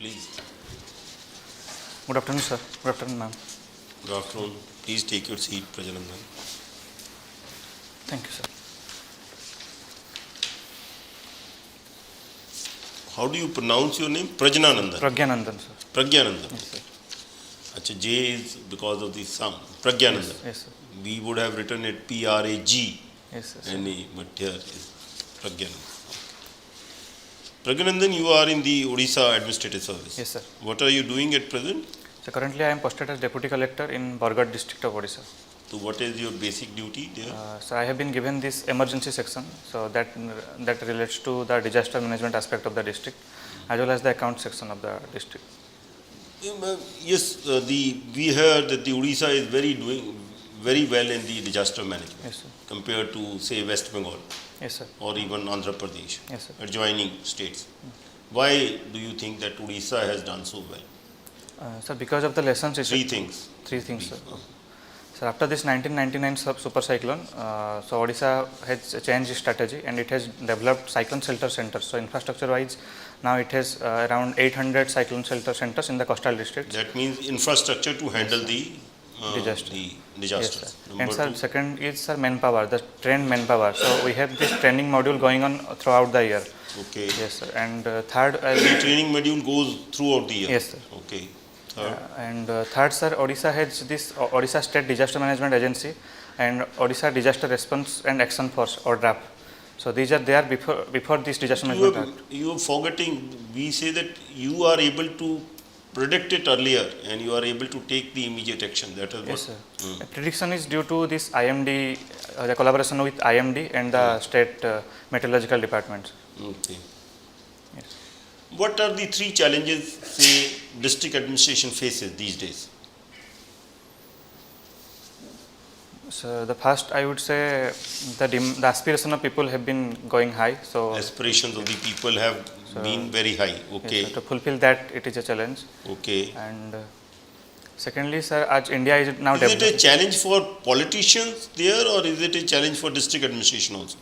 please. Good afternoon, sir. Good afternoon, ma'am. Good afternoon. Please take your seat, Prajanandan. Thank you, sir. How do you pronounce your name? Prajananandan. Prajanandan, sir. Prajanandan. Yes, sir. Achha, J is because of the sound. Prajanandan. Yes, sir. We would have written it P-R-A-G. Yes, sir. But here is Prajanandan. Prajanandan, you are in the Odisha Administrative Service. Yes, sir. What are you doing at present? So currently I am posted as Deputy Collector in Bargarh district of Odisha. So what is your basic duty there? So I have been given this emergency section, so that relates to the disaster management aspect of the district, as well as the account section of the district. Yes, we heard that the Odisha is doing very well in the disaster management. Yes, sir. Compared to, say, West Bengal. Yes, sir. Or even Andhra Pradesh. Yes, sir. Adjoining states. Why do you think that Odisha has done so well? Sir, because of the lessons. Three things. Three things, sir. So after this 1999 super cyclone, so Odisha has changed its strategy and it has developed cyclone shelter centers. So infrastructure wise, now it has around 800 cyclone shelter centers in the coastal districts. That means infrastructure to handle the disaster. Disasters. Yes, and sir, second is sir manpower, the trained manpower. So we have this training module going on throughout the year. Okay. Yes, sir. And third, the training module goes throughout the year. Yes, sir. Okay. Third, sir, Odisha has this Odisha State Disaster Management Agency and Odisha Disaster Response and Action Force, or DRAP. So these are there before this disaster management act. You are forgetting. We say that you are able to predict it earlier and you are able to take the immediate action. That is yes, sir. Prediction is due to this IMD, the collaboration with IMD and the state meteorological departments. Okay. Yes. What are the three challenges, say, district administration faces these days? So the first, I would say, the aspiration of people have been going high. So aspirations of the people have been very high. Okay. Yes, to fulfill that, it is a challenge. Okay. And secondly, sir, as India is now is it a challenge for politicians there, or is it a challenge for district administration also?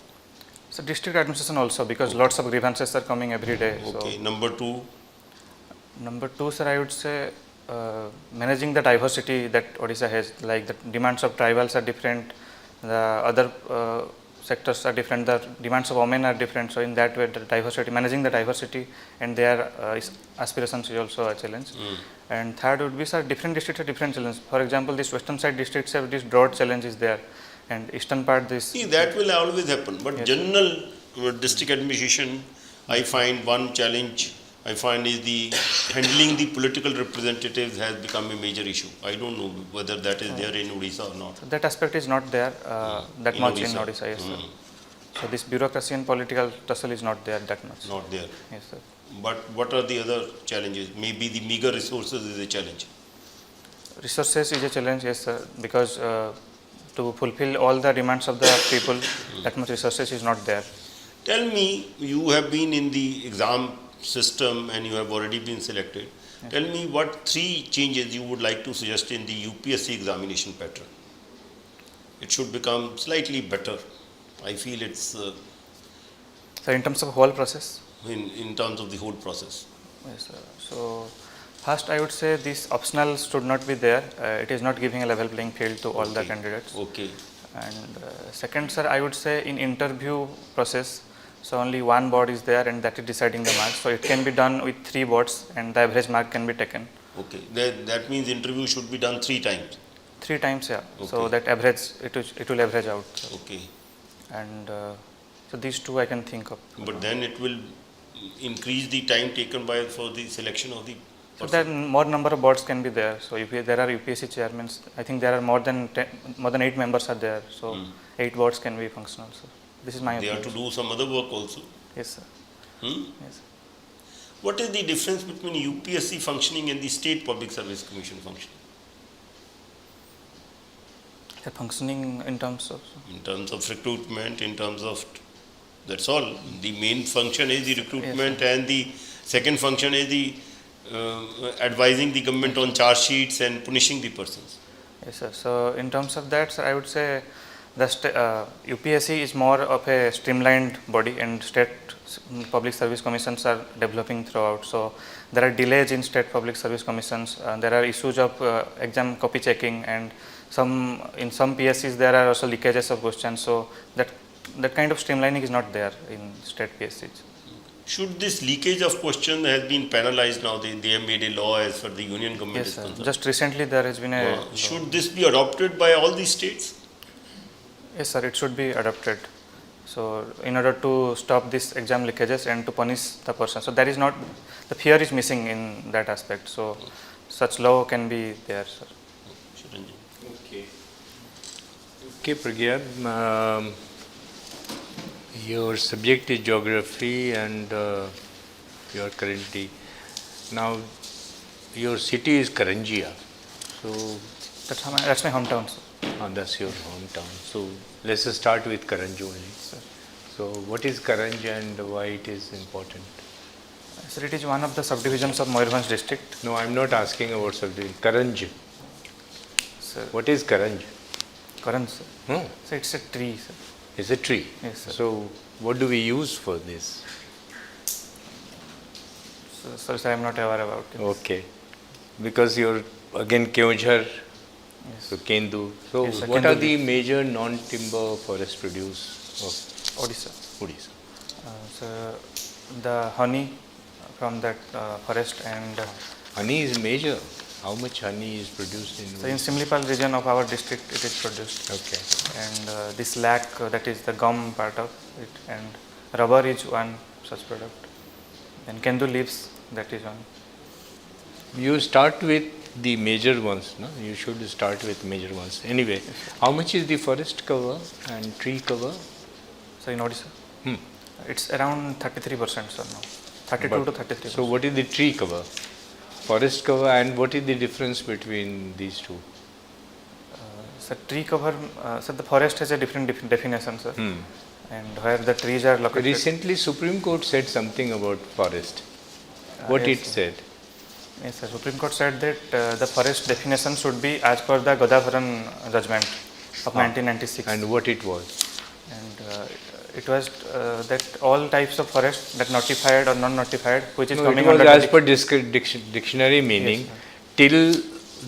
So district administration also, because lots of grievances are coming every day. Okay. So Number two, sir, I would say managing the diversity that Odisha has, like the demands of tribals are different, the other sectors are different, the demands of women are different. So in that way, the diversity, managing the diversity and their aspirations is also a challenge. And third would be, sir, different districts have different challenges. For example, this western side districts have this drought challenge is there, and eastern part this. See, that will always happen. But yes, general district administration, I find one challenge is the handling the political representatives has become a major issue. I don't know whether that is there in Odisha or not. So that aspect is not there that much in Odisha. Yes, sir. So this bureaucracy and political tussle is not there that much. Not there. Yes, sir. But what are the other challenges? Maybe the meager resources is a challenge. Resources is a challenge, yes, sir, because to fulfill all the demands of the people, that much resources is not there. Tell me, you have been in the exam system and you have already been selected. Yes. Tell me what three changes you would like to suggest in the UPSC examination pattern. It should become slightly better. I feel it's So in terms of whole process? In terms of the whole process. Yes, sir. So first I would say this optional should not be there. It is not giving a level playing field to all the candidates. Okay. And second, sir, I would say in interview process, so only one board is there and that is deciding the marks. So it can be done with 3 boards and the average mark can be taken. Okay. That means interview should be done 3 times. 3 times, yeah. Okay. So that average, it will average out. So. Okay. And so these 2 I can think of. But then it will increase the time taken for the selection of the person. So that more number of boards can be there. So if there are UPSC chairmen, I think there are more than 8 members are there. So 8 boards can be functional. So this is my opinion. They have to do some other work also. Yes, sir. Yes. What is the difference between UPSC functioning and the State Public Service Commission functioning? The functioning in terms of? In terms of recruitment, in terms of, that's all. The main function is the recruitment, yes, and the second function is the advising the government on charge sheets and punishing the persons. Yes, sir. So in terms of that, sir, I would say the UPSC is more of a streamlined body and state public service commissions are developing throughout. So there are delays in state public service commissions, there are issues of exam copy checking, and in some PSCs there are also leakages of questions. So that kind of streamlining is not there in state PSCs. Should this leakage of question has been penalized now? They have made a law as for the union government Yes, is sir. concerned. Just recently there has been a law. Should this be adopted by all these states? Yes, sir, it should be adopted. So in order to stop these exam leakages and to punish the person, so there is not, the fear is missing in that aspect. So such law can be there, sir. Okay, Pragya, your subject is geography and you are currently, now your city is Karanjia, so That's my hometown, sir. that's your hometown. So let's start with Karanj only. Sir. So what is Karanj and why it is important? Sir, it is one of the subdivisions of Mayurbhanj district. No, I'm not asking about subdivision. Karanj. Sir, What is Karanj? Karan, sir. No, So it's a tree, sir. it's a tree. Yes, sir. So what do we use for this? So, sorry, sir, I am not aware about it. Okay, because you're again 𝐄𝐗, Yes. so Kendu. So Yes, sir, what are Kendu the major non-timber forest produce of Odisha. Odisha? So the honey from that forest, and Honey is major. How much honey is produced in so in Odisha? Simlipal region of our district it is produced. Okay. And this lac, that is the gum part of it, and rubber is one such product. And Kendu leaves, that is one. You start with the major ones, no? You should start with major ones. Anyway, how much is the forest cover and tree cover? So in Odisha, Hmm. it's around 33%, sir, now. 32 to 33%. So what is the tree cover? Forest cover, and what is the difference between these two? So tree cover, so the forest has a different definition, sir. Hmm. And where the trees are located. Recently, Supreme Court said something about forest. What yes, it sir. said? Yes, sir. Supreme Court said that the forest definition should be as per the Godavaran judgment of 1996. And what it was? And it was that all types of forest, that notified or non-notified, which is No, coming it was under as the per dictionary meaning, Yes, till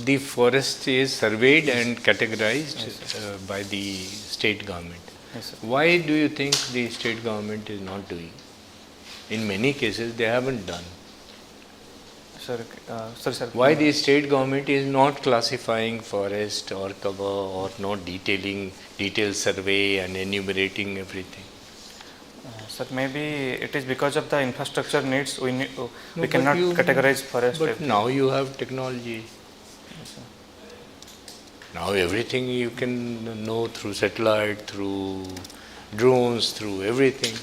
the forest is surveyed and categorized by the state government. Yes, sir. Why do you think the state government is not doing? In many cases, they haven't done. Sir, sorry, sir. Why the state government is not classifying forest or cover or not detailed survey and enumerating everything? Sir, maybe it is because of the infrastructure needs. We but cannot you- categorize forest. But now you have technology. Yes, sir. Now everything you can know through satellite, through drones, through everything.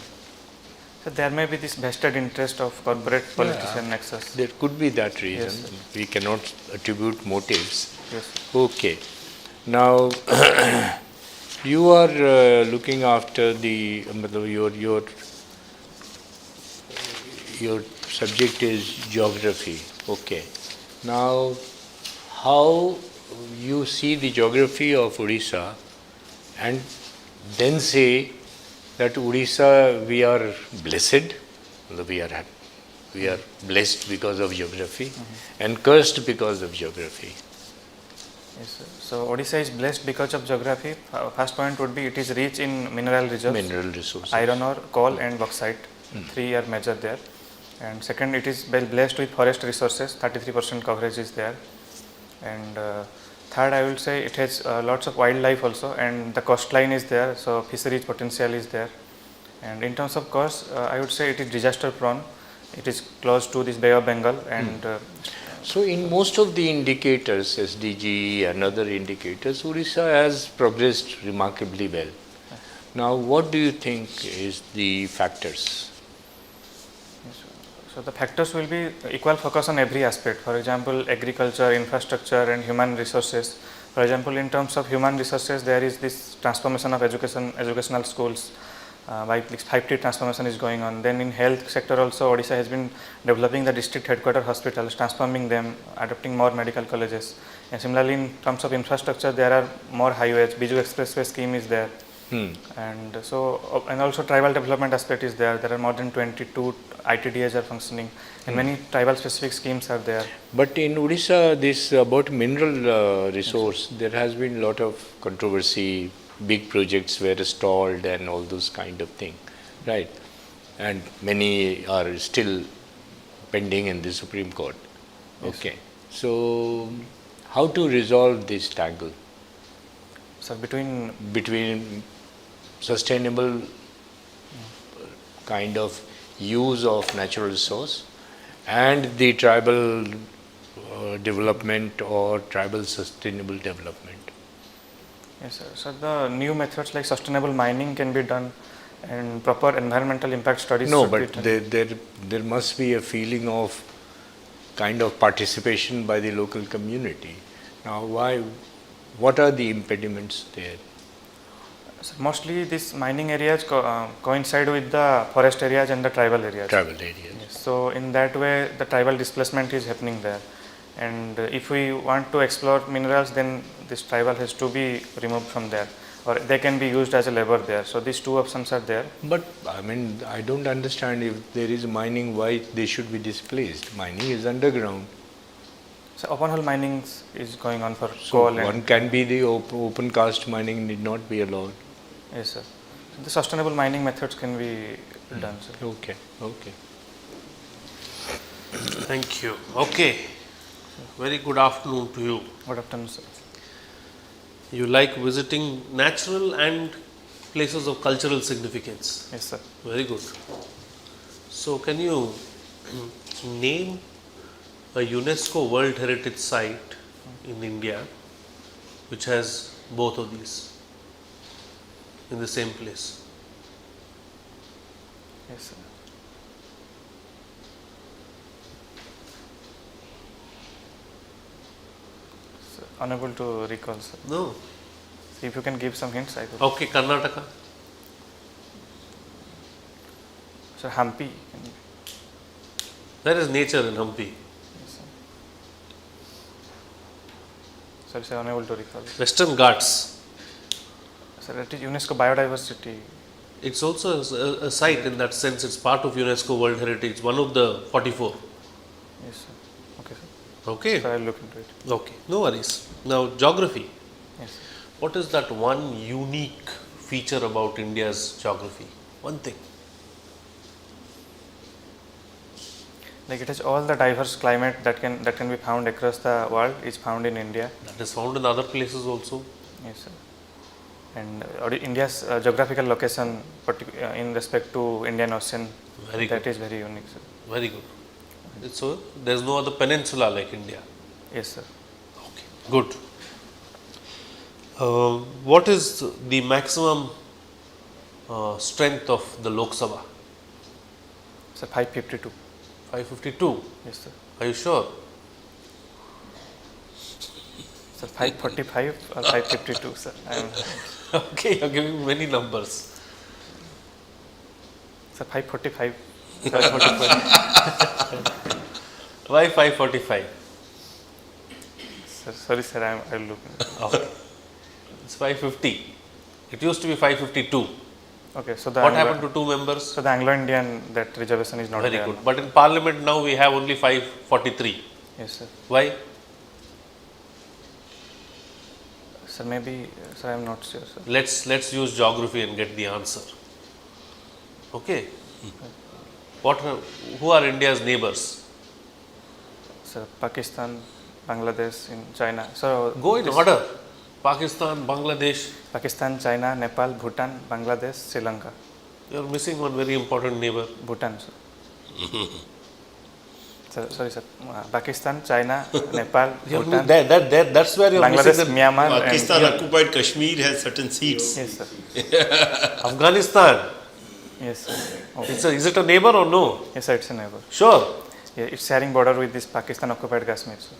So there may be this vested interest of corporate politician nexus. There could be that reason. Yes, sir. We cannot attribute motives. Yes, sir. Okay. Now you are looking after the your subject is geography. Okay. Now how you see the geography of Odisha and then say that Odisha, we are blessed, we are blessed because of geography and cursed because of geography. Yes, sir. So Odisha is blessed because of geography. First point would be it is rich in mineral reserves, Mineral resources. iron ore, coal and bauxite. Three are major there. And second, it is well blessed with forest resources. 33% coverage is there. And third, I will say it has lots of wildlife also, and the coastline is there. So fisheries potential is there. And in terms of coast, I would say it is disaster prone. It is close to this Bay of Bengal, and So in most of the indicators, SDG and other indicators, Odisha has progressed remarkably well. Now what do you think is the factors? so the factors will be equal focus on every aspect. For example, agriculture, infrastructure and human resources. For example, in terms of human resources, there is this transformation of educational schools. By 5T transformation is going on. Then in health sector also, Odisha has been developing the district headquarter hospitals, transforming them, adopting more medical colleges. And similarly, in terms of infrastructure, there are more highways. Biju Expressway scheme is there. And so, and also tribal development aspect is there. There are more than 22 ITDAs are functioning, and many tribal specific schemes are there. But in Odisha, this about mineral resource, there has been a lot of controversy. Big projects were stalled and all those kind of thing, right? And many are still pending in the Supreme Court. Okay, so how to resolve this tangle So between sustainable kind of use of natural resource and the tribal development or tribal sustainable development? yes, sir. So the new methods like sustainable mining can be done, and proper environmental impact studies. No, should be but done. there must be a feeling of kind of participation by the local community. Now, what are the impediments there? So mostly these mining areas coincide with the forest areas and the tribal areas. Tribal areas. Yes. So in that way, the tribal displacement is happening there. And if we want to explore minerals, then this tribal has to be removed from there, or they can be used as a labor there. So these two options are there. But I mean, I don't understand, if there is mining, why they should be displaced. Mining is underground. So open hole mining is going on for So coal one and can be the open cast mining need not be allowed. yes, sir. The sustainable mining methods can be done, sir. Okay, okay. Thank you. Okay. Very good afternoon to you. Good afternoon, sir. You like visiting natural and places of cultural significance. Yes, sir. Very good. So, can you name a UNESCO World Heritage Site in India which has both of these in the same place? Yes, sir. Sir, unable to recall, sir. No. So if you can give some hints, I could. Okay, Karnataka. Sir, Hampi. There is nature in Hampi. Yes, sir. Sorry, sir, unable to recall. Western Ghats. Sir, that is UNESCO biodiversity. It's also a site in that sense. It's part of UNESCO World Heritage, one of the 44. Yes, sir. Okay, sir. Okay. So I'll look into it. Okay, no worries. Now, geography. Yes, sir. What is that one unique feature about India's geography? One thing. Like it has all the diverse climate that can be found across the world is found in India. That is found in other places also. Yes, sir. And India's geographical location in respect to Indian Ocean, Very that good. is very unique, sir. Very good. So, there is no other peninsula like India. Yes, sir. Okay, good. What is the maximum strength of the Lok Sabha? Sir, 552. 552. Yes, sir. Are you sure? Sir, 545 or 552, sir. I am, Okay, you are giving many numbers. sir, 545. 545. Why 545? Sir, sorry, sir. I will look. Okay. It's 550. It used to be 552. Okay, so the What happened to two members? So the Anglo-Indian that reservation is not Very there. good. But in Parliament now we have only 543. Yes, sir. Why? Sir, maybe, sir, I am not sure, sir. Let's use geography and get the answer. Okay. Who are India's neighbors? Sir, Pakistan, Bangladesh, in China. So Go in order. Pakistan, Bangladesh. Pakistan, China, Nepal, Bhutan, Bangladesh, Sri Lanka. You are missing one very important neighbor. Bhutan, sir. Sir, sorry, sir. Pakistan, China, Nepal, Bhutan, That's where you are Bangladesh, missing. Myanmar, Pakistan and occupied Kashmir has certain seats. yes, sir. Afghanistan. Yes, sir. Okay. Is it a neighbor or no? Yes, sir. It's a neighbor. Sure. Yeah, it's sharing border with this Pakistan occupied Kashmir, sir.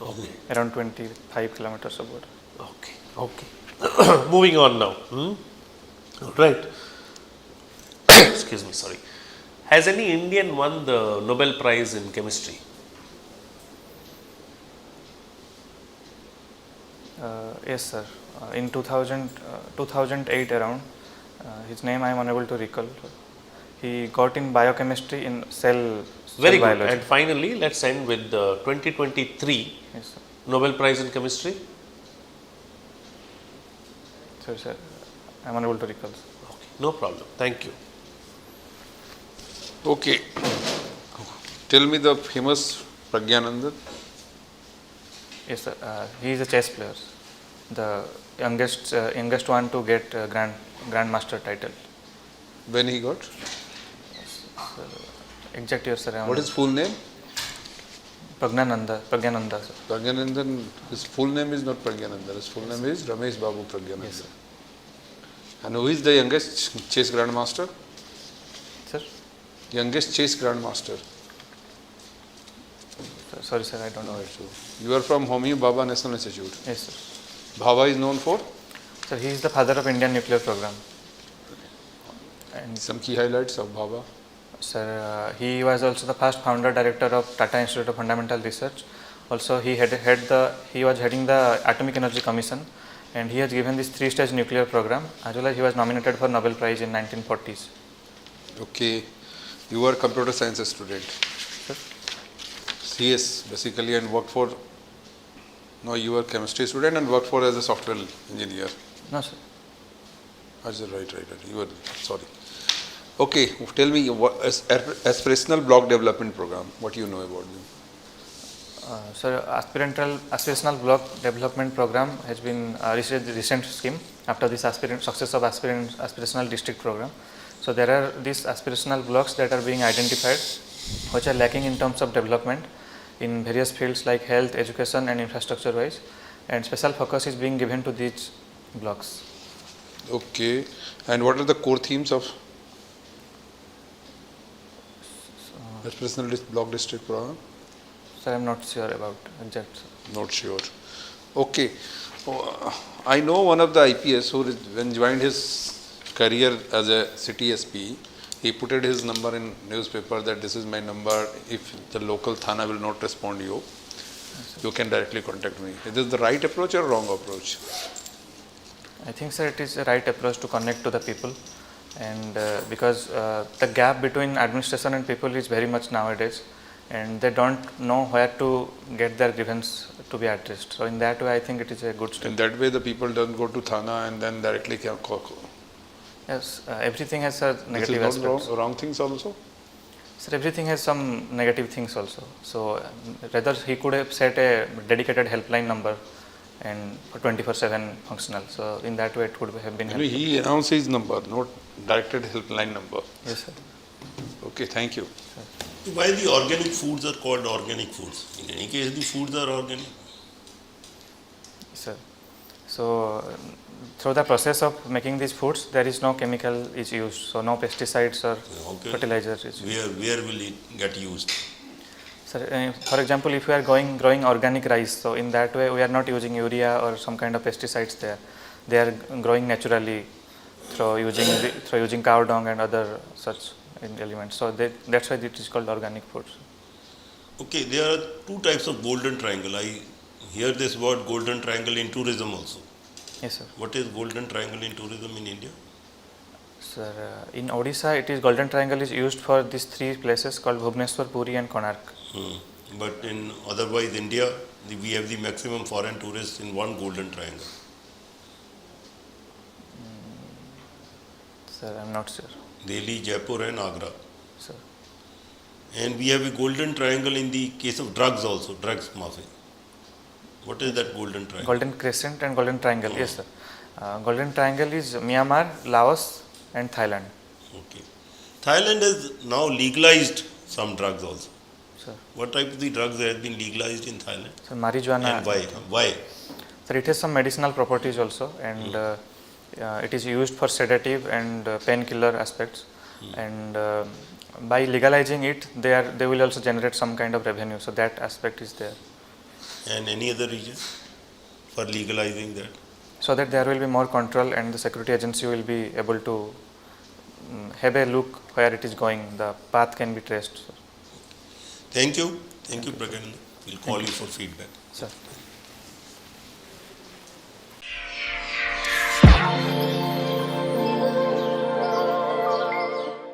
Okay. Around 25 kilometers of border. Okay. Okay. Moving on now. Right. Excuse me. Sorry. Has any Indian won the Nobel Prize in chemistry? Yes, sir. In 2008 around, his name I am unable to recall. He got in biochemistry in cell Very good. biology. And finally, let's end with the 2023 Yes, sir. Nobel Prize in Chemistry. Sorry, sir. I am unable to recall. Sir. Okay, no problem. Thank you. Okay. Tell me the famous Prajnanandan. Yes, sir. He is a chess player. The youngest one to get grandmaster title. When he got? Exact year, sir. What is full name? Pragnananda, sir. Prajnanandan, his full name is not Prajnanandan, his full name is Ramesh Babu Prajnanandan. Yes, sir. And who is the youngest chess grandmaster? Sir? Youngest chess grandmaster. Sorry, sir, I don't know. You are from Homi Bhabha National Institute. Yes, sir. Bhabha is known for? Sir, he is the father of Indian nuclear program. And Some key highlights of Bhabha. sir, he was also the first founder director of Tata Institute of Fundamental Research. Also, he was heading the Atomic Energy Commission, and he has given this 3-stage nuclear program. As well as he was nominated for Nobel Prize in 1940s. Okay. You are computer science student. Sir? CS basically, and worked for, no, you are chemistry student and worked for as a software engineer. No, sir. Right. You are, sorry. Okay, tell me, what aspirational block development program, what do you know about them? Sir, aspirational block development program has been a recent scheme after this success of aspirational district program. So there are these aspirational blocks that are being identified, which are lacking in terms of development in various fields like health, education and infrastructure wise, and special focus is being given to these blocks. Okay, and what are the core themes of aspirational block district program? Sir, I am not sure about exact. Not sure. Okay, I know one of the IPS who, when joined his career as a city SP, he put his number in newspaper that this is my number. If the local Thana will not respond to you, you can directly contact me. Is this the right approach or wrong approach? I think, sir, it is the right approach to connect to the people, and because the gap between administration and people is very much nowadays, and they don't know where to get their grievance to be addressed. So in that way, I think it is a good step. In that way, the people don't go to Thana and then directly can call. Yes, everything has a negative This is not aspects. wrong things also? Sir, everything has some negative things also. So rather he could have set a dedicated helpline number and for 24/7 functional. So in that way, it could have been helpful. He announced his number, not directed helpline number. Yes, sir. Okay, thank you. Why the organic foods are called organic foods? In any case, the foods are organic. Sir. So through the process of making these foods, there is no chemical is used. So no pesticides or fertilizers is used. Where will it get used? Sir, for example, if we are growing organic rice, so in that way we are not using urea or some kind of pesticides there. They are growing naturally through using cow dung and other such elements. So that's why it is called organic foods. Okay, there are two types of golden triangle. I hear this word golden triangle in tourism also. Yes, sir. What is golden triangle in tourism in India? Sir, in Odisha, it is golden triangle is used for these 3 places called Bhubaneswar, Puri and Konark. But in otherwise India, we have the maximum foreign tourists in one golden triangle. Sir, I am not sure. Delhi, Jaipur and Agra. Sir. And we have a golden triangle in the case of drugs also, drugs mafia. What is that golden triangle? Golden crescent and golden triangle, yes, sir. Golden triangle is Myanmar, Laos and Thailand. Okay. Thailand has now legalized some drugs also. Sir. What type of the drugs have been legalized in Thailand? So marijuana. And why? Why? Sir, it has some medicinal properties also, and it is used for sedative and painkiller aspects. And by legalizing it, they will also generate some kind of revenue. So that aspect is there. And any other reason for legalizing that? So that there will be more control and the security agency will be able to have a look where it is going. The path can be traced. Thank you. Thank you, Prajanandan. We'll call you for feedback. Sir.